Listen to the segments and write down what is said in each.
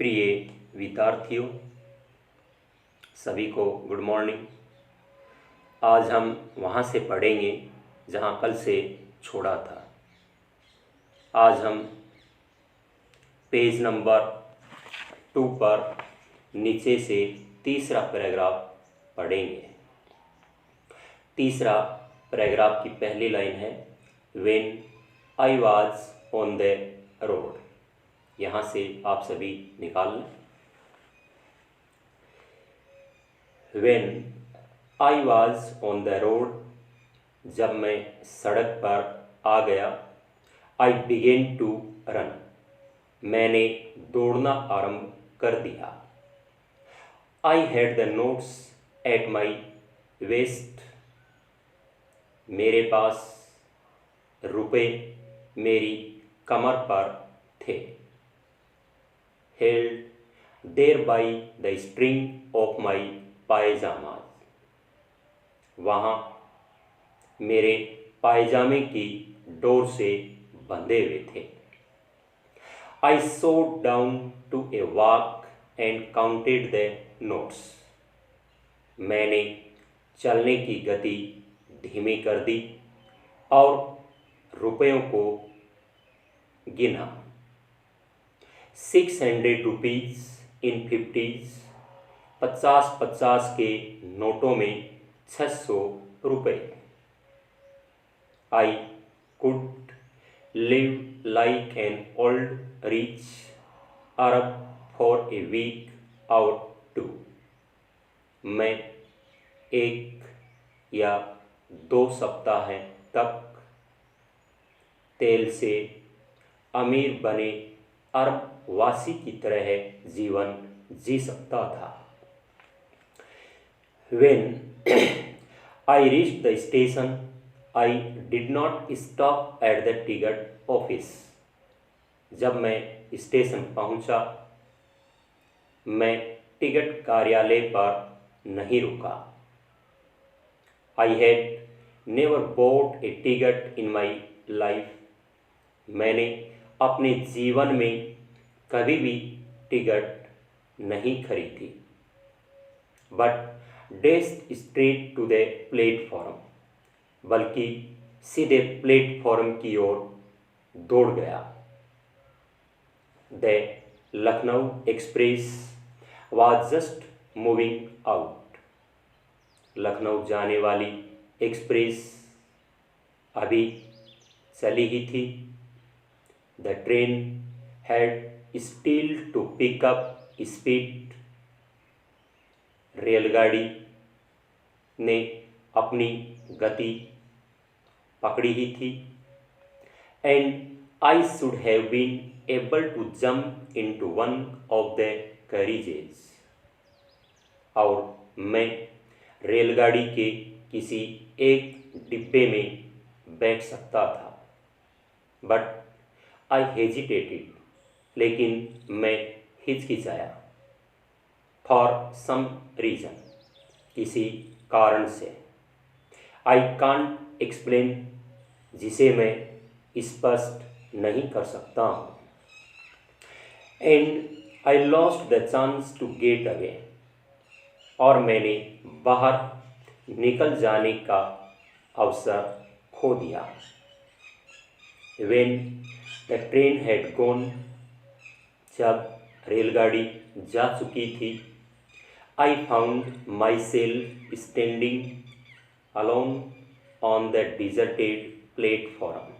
प्रिय विद्यार्थियों, सभी को गुड मॉर्निंग। आज हम वहाँ से पढ़ेंगे जहाँ कल से छोड़ा था। आज हम पेज नंबर 2 पर नीचे से तीसरा पैराग्राफ पढ़ेंगे। तीसरा पैराग्राफ की पहली लाइन है when I was on the road. यहाँ से आप सभी निकाल लें। When I was on the road, जब मैं सड़क पर आ गया। आई बिगेन टू रन, मैंने दौड़ना आरंभ कर दिया। I had the notes at my waist, मेरे पास रुपए मेरी कमर पर थे। Held there by the string of my pyjamas, वहाँ मेरे पायजामे की डोर से बंधे हुए थे। I sought down to a walk and counted the notes, मैंने चलने की गति धीमी कर दी और रुपयों को गिना। 600 रुपीज़ इन 50s, 50 के नोटों में 600 रुपये। I could live like an old rich Arab for a week और टू, मैं 1 या 2 सप्ताह तक तेल से अमीर बने अरब वासी की तरह जीवन जी सकता था। When I reached the station, I did not stop at the ticket office. जब मैं स्टेशन पहुंचा, मैं टिकट कार्यालय पर नहीं रुका। I had never bought a ticket in my life. मैंने अपने जीवन में कभी भी टिकट नहीं खरीदी। But dashed straight to the platform, बल्कि सीधे प्लेटफॉर्म की ओर दौड़ गया। The Lucknow express was just moving out, Lucknow जाने वाली एक्सप्रेस अभी चली ही थी। The train had still to pick up speed, रेलगाड़ी ने अपनी गति पकड़ी ही थी। And I should have been able to jump into one of the carriages, और मैं रेलगाड़ी के किसी एक डिब्बे में बैठ सकता था। बट आई हेजिटेटेड, लेकिन मैं हिचकिचाया। फॉर सम रीज़न, किसी कारण से। आई कांट एक्सप्लेन, जिसे मैं स्पष्ट नहीं कर सकता हूँ। And I lost the chance to get away, और मैंने बाहर निकल जाने का अवसर खो दिया। When the train had gone, जब रेलगाड़ी जा चुकी थी, I found myself standing alone on the deserted platform.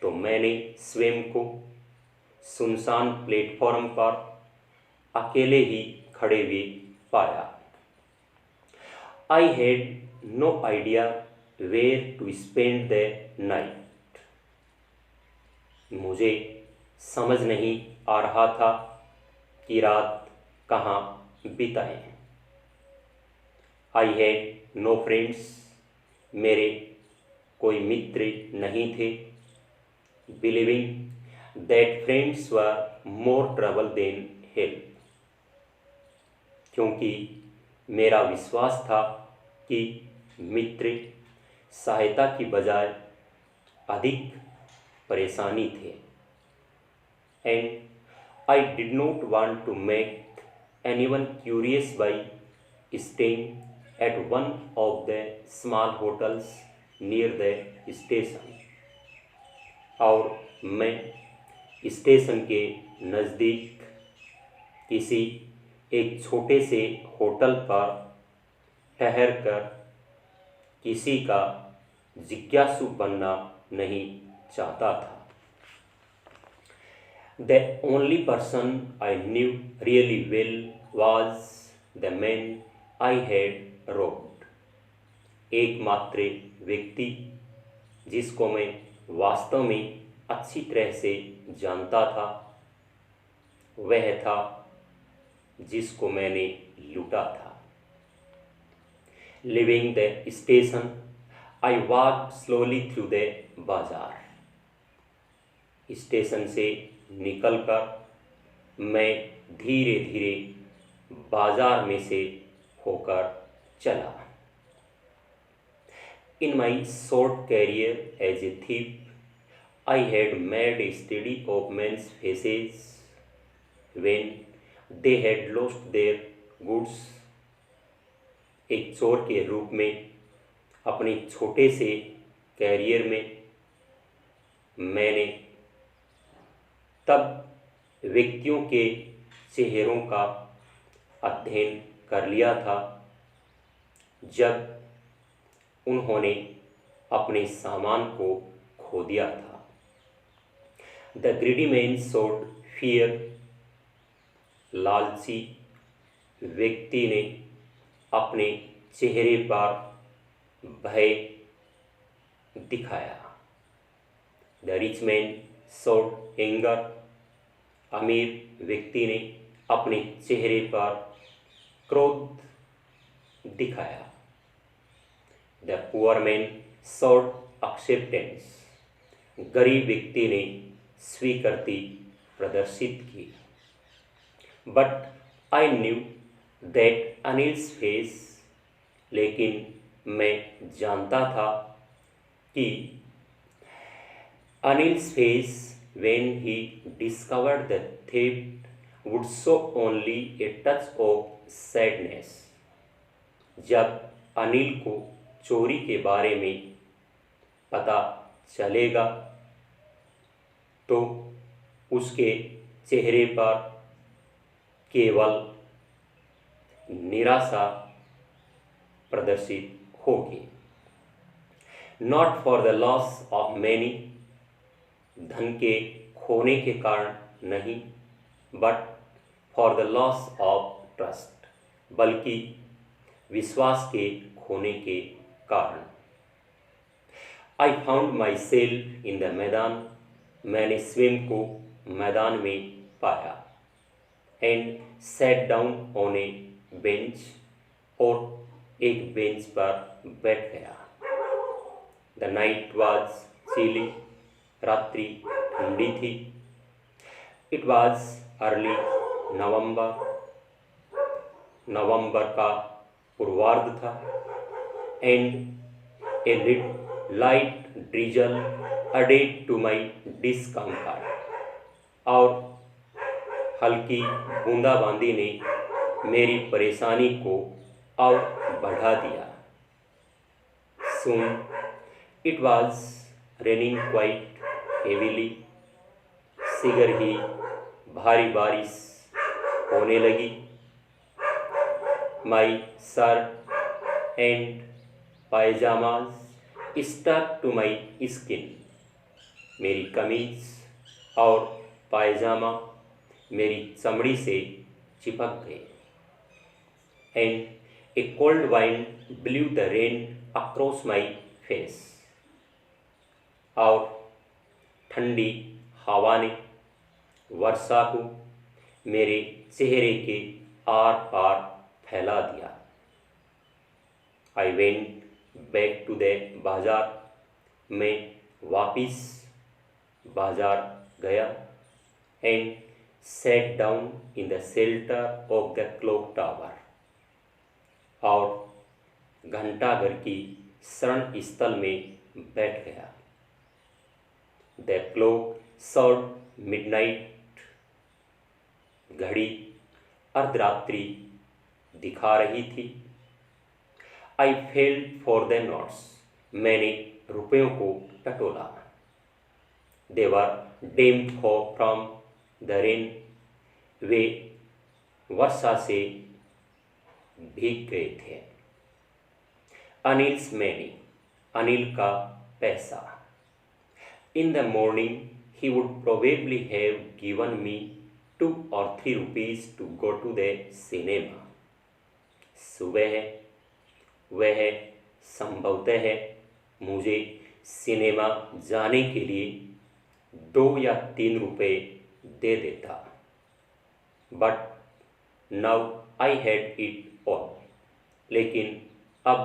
तो मैंने स्वयं को सुनसान प्लेटफॉर्म पर अकेले ही खड़े हुए पाया। I had no idea where to spend the night. मुझे समझ नहीं आ रहा था कि रात कहाँ बिताएं। आई हैड नो फ्रेंड्स, मेरे कोई मित्र नहीं थे। Believing that friends were more trouble than help, क्योंकि मेरा विश्वास था कि मित्र सहायता की बजाय अधिक परेशानी थे। And I did not want to make anyone curious by staying at one of the small hotels near the station, और मैं स्टेशन के नज़दीक किसी एक छोटे से होटल पर ठहर कर किसी का जिज्ञासु बनना नहीं चाहता था। The only person I knew really well was the man I had robbed. एकमात्र व्यक्ति जिसको मैं वास्तव में अच्छी तरह से जानता था वह था जिसको मैंने लूटा था। Leaving the station, I walked slowly through the बाजार। स्टेशन से निकलकर मैं धीरे धीरे बाजार में से होकर चला। In my short career as a thief, I had made a study of men's faces when they had lost their goods। एक चोर के रूप में अपने छोटे से कैरियर में मैंने तब व्यक्तियों के चेहरों का अध्ययन कर लिया था जब उन्होंने अपने सामान को खो दिया था। The greedy man showed fear. लालची व्यक्ति ने अपने चेहरे पर भय दिखाया। The rich man showed anger. अमीर व्यक्ति ने अपने चेहरे पर क्रोध दिखाया। The poor man showed acceptance. गरीब व्यक्ति ने स्वीकृति प्रदर्शित की। But I knew that Anil's face. लेकिन मैं जानता था कि Anil's face when he discovered the theft would show only a touch of sadness। जब अनिल को चोरी के बारे में पता चलेगा तो उसके चेहरे पर केवल निराशा प्रदर्शित होगी। Not for the loss of many। धन के खोने के कारण नहीं, but for the loss of trust. बल्कि विश्वास के खोने के कारण। I found myself in the maidan. मैंने स्वयं को मैदान में पाया। And sat down on a bench. और एक बेंच पर बैठ गया। The night was chilly. रात्रि ठंडी थी। It was early November. नवंबर का पूर्वार्ध था। And a light drizzle added to my discomfort. और हल्की बूंदाबांदी ने मेरी परेशानी को और बढ़ा दिया। Soon it was raining quite heavily. शीघ्र ही भारी बारिश होने लगी। My shirt and pyjamas stuck to my skin. मेरी कमीज और पायजामा मेरी चमड़ी से चिपक गए। And a cold wind blew the rain across my face. और ठंडी हवा ने वर्षा को मेरे चेहरे के आर पार फैला दिया। I went back to the bazaar. मैं वापिस बाजार गया। And sat down in the shelter of the clock tower. और घंटाघर की शरण स्थल में बैठ गया। The clock showed midnight। घड़ी अर्धरात्रि दिखा रही थी। I felt for the notes. मैंने रुपयों को टटोला। They were damped from the rain. वे वर्षा से भीग गए थे। अनिल्स मनी। अनिल का पैसा। In the morning he would probably have given me 2 or 3 rupees to go to the cinema. सुबह वह संभवतः मुझे सिनेमा जाने के लिए 2 या 3 रुपए दे देता। But now I had it all. लेकिन अब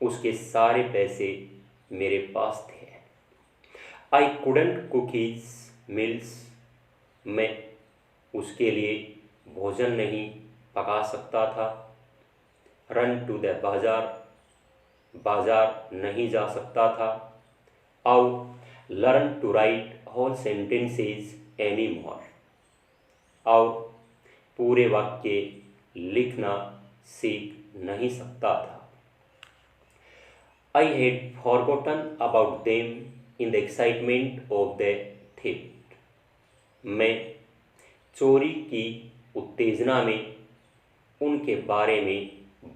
उसके सारे पैसे मेरे पास थे। I couldn't cookies mills. मैं उसके लिए भोजन नहीं पका सकता था। रन टू द बाजार। बाजार नहीं जा सकता था। और learn to write whole sentences any more. और पूरे वाक्य लिखना सीख नहीं सकता था। I had forgotten about them in the excitement of the theft. मैं चोरी की उत्तेजना में उनके बारे में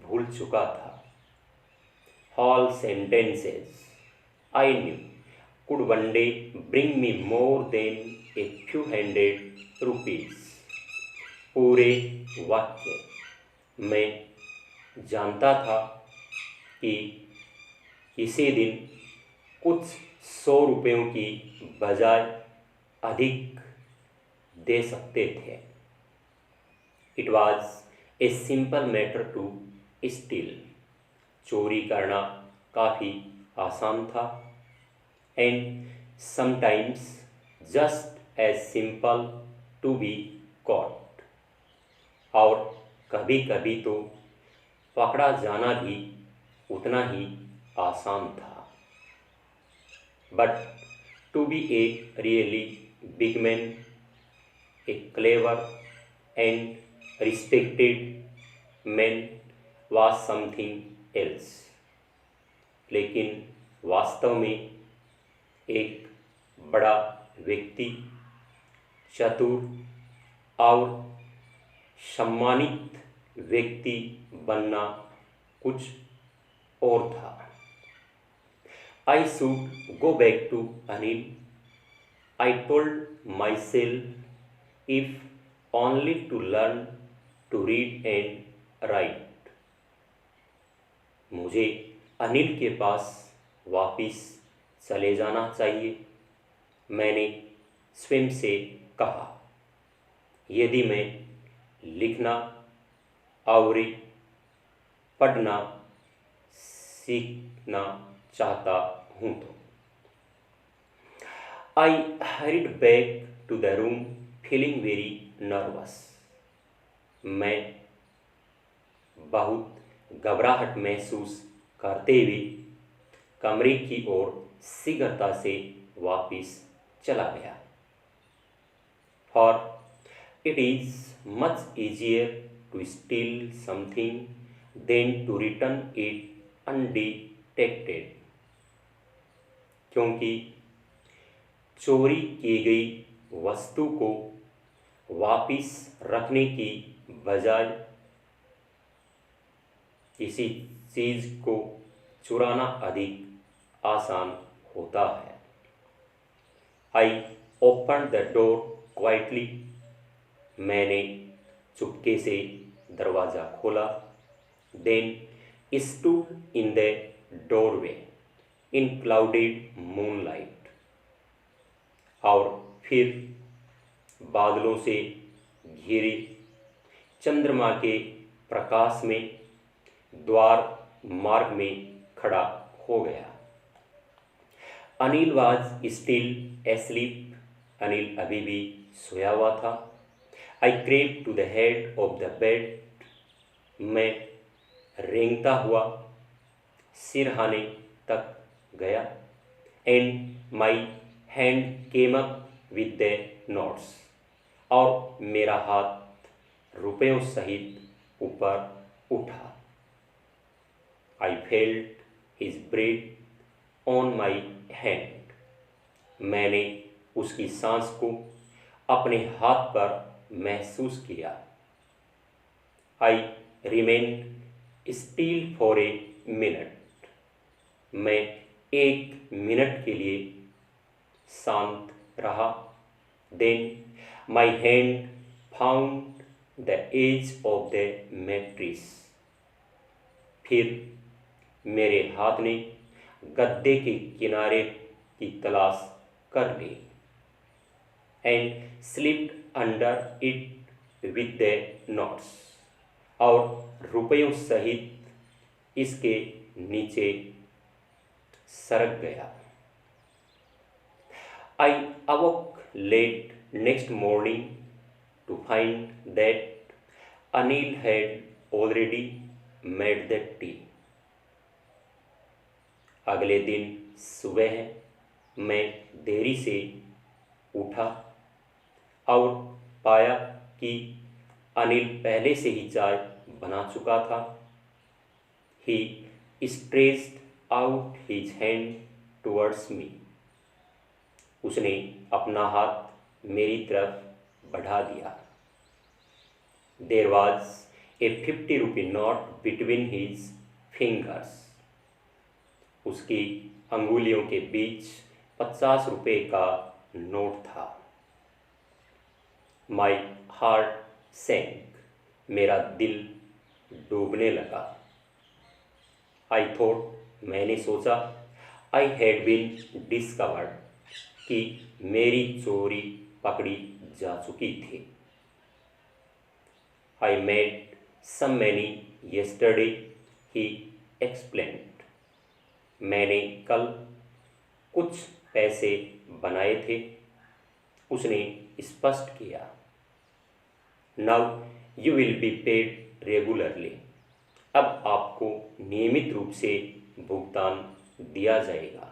भूल चुका था। All sentences I knew could one day bring me more than a few hundred rupees. पूरे वाक्य मैं जानता था कि किसी दिन कुछ 100 रुपयों की बजाय अधिक दे सकते थे। It was a simple matter to steal. चोरी करना काफ़ी आसान था। And sometimes just as simple to be caught. और कभी कभी तो पकड़ा जाना भी उतना ही आसान था। But to be a really big man, a clever and respected man was something else. लेकिन वास्तव में एक बड़ा व्यक्ति, चतुर और सम्मानित व्यक्ति बनना कुछ और था। I should go back to Anil, I told myself, if only to learn to read and write. मुझे अनिल के पास वापिस चले जाना चाहिए। मैंने स्वयं से कहा, यदि मैं लिखना और पढ़ना सीखना चाहता हूँ तो। I hurried back to the room feeling very nervous. मैं बहुत घबराहट महसूस करते हुए कमरे की ओर शीघ्रता से वापिस चला गया। For it is much easier to steal something than to return it undetected. क्योंकि चोरी की गई वस्तु को वापिस रखने की बजाय किसी चीज़ को चुराना अधिक आसान होता है। I opened the door quietly. मैंने चुपके से दरवाज़ा खोला। Then stood in the doorway in clouded moonlight. और फिर बादलों से घिरे चंद्रमा के प्रकाश में द्वार मार्ग में खड़ा हो गया। Anil was still asleep. Anil अभी भी सोया हुआ था। I crept to the head of the bed. मैं रेंगता हुआ सिरहाने तक गया। And my hand came up with the notes. और मेरा हाथ रुपयों सहित ऊपर उठा। I felt his breath on my hand. मैंने उसकी सांस को अपने हाथ पर महसूस किया। I remained still for a minute. मैं 1 मिनट के लिए शांत रहा। Then my hand found the edge of the mattress. फिर मेरे हाथ ने गद्दे के किनारे की तलाश कर ली and slipped under it with the notes. और रुपयों सहित इसके नीचे सरक गया। I awoke late next morning to find that Anil had already made the tea. अगले दिन सुबह मैं देरी से उठा और पाया कि अनिल पहले से ही चाय बना चुका था। He stretched out his hand towards me. उसने अपना हाथ मेरी तरफ बढ़ा दिया। There was a 50 rupee note between his fingers. उसकी अंगुलियों के बीच 50 रुपए का नोट था। My heart sank. मेरा दिल डूबने लगा। I thought, मैंने सोचा, I had been discovered, कि मेरी चोरी पकड़ी जा चुकी थी। I made some money yesterday, he explained. मैंने कल कुछ पैसे बनाए थे, उसने स्पष्ट किया। Now you will be paid regularly. अब आपको नियमित रूप से भुगतान दिया जाएगा।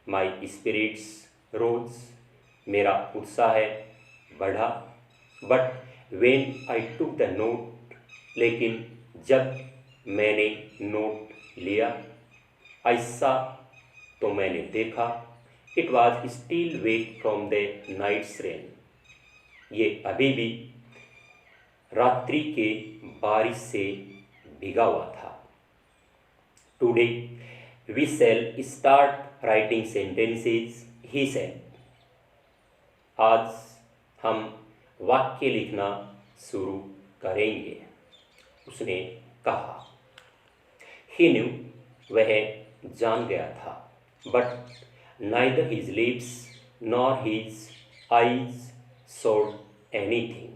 My spirits rose. मेरा उत्साह बढ़ा। But when I took the note, लेकिन जब मैंने नोट लिया, I saw, तो मैंने देखा, it was still wet from the night's rain. ये अभी भी रात्रि के बारिश से भीगा हुआ था। Today we shall start writing sentences, he said. आज हम वाक्य लिखना शुरू करेंगे, उसने कहा। He knew, वह जान गया था। But neither his lips nor his eyes showed anything.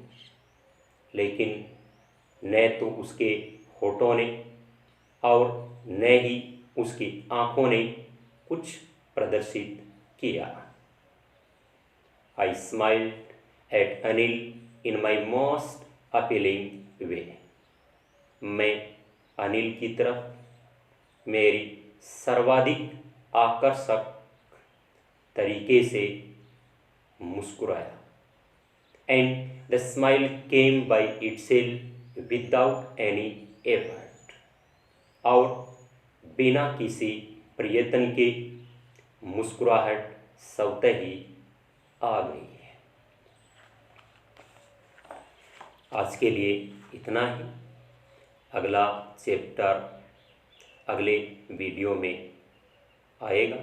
लेकिन न तो उसके होठों ने और न ही उसकी आँखों ने कुछ प्रदर्शित किया। I smiled at Anil in my most appealing way. मैं अनिल की तरफ मेरी सर्वाधिक आकर्षक तरीके से मुस्कुराया। And the smile came by itself without any effort. और बिना किसी प्रयत्न के मुस्कुराहट स्वतः ही आ गई है। आज के लिए इतना ही। अगला चैप्टर अगले वीडियो में आएगा।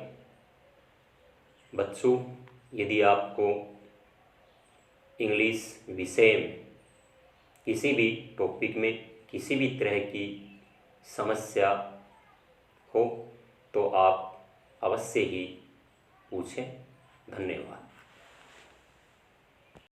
बच्चों, यदि आपको इंग्लिश विषय में किसी भी टॉपिक में किसी भी तरह की समस्या हो तो आप अवश्य ही पूछें। धन्यवाद।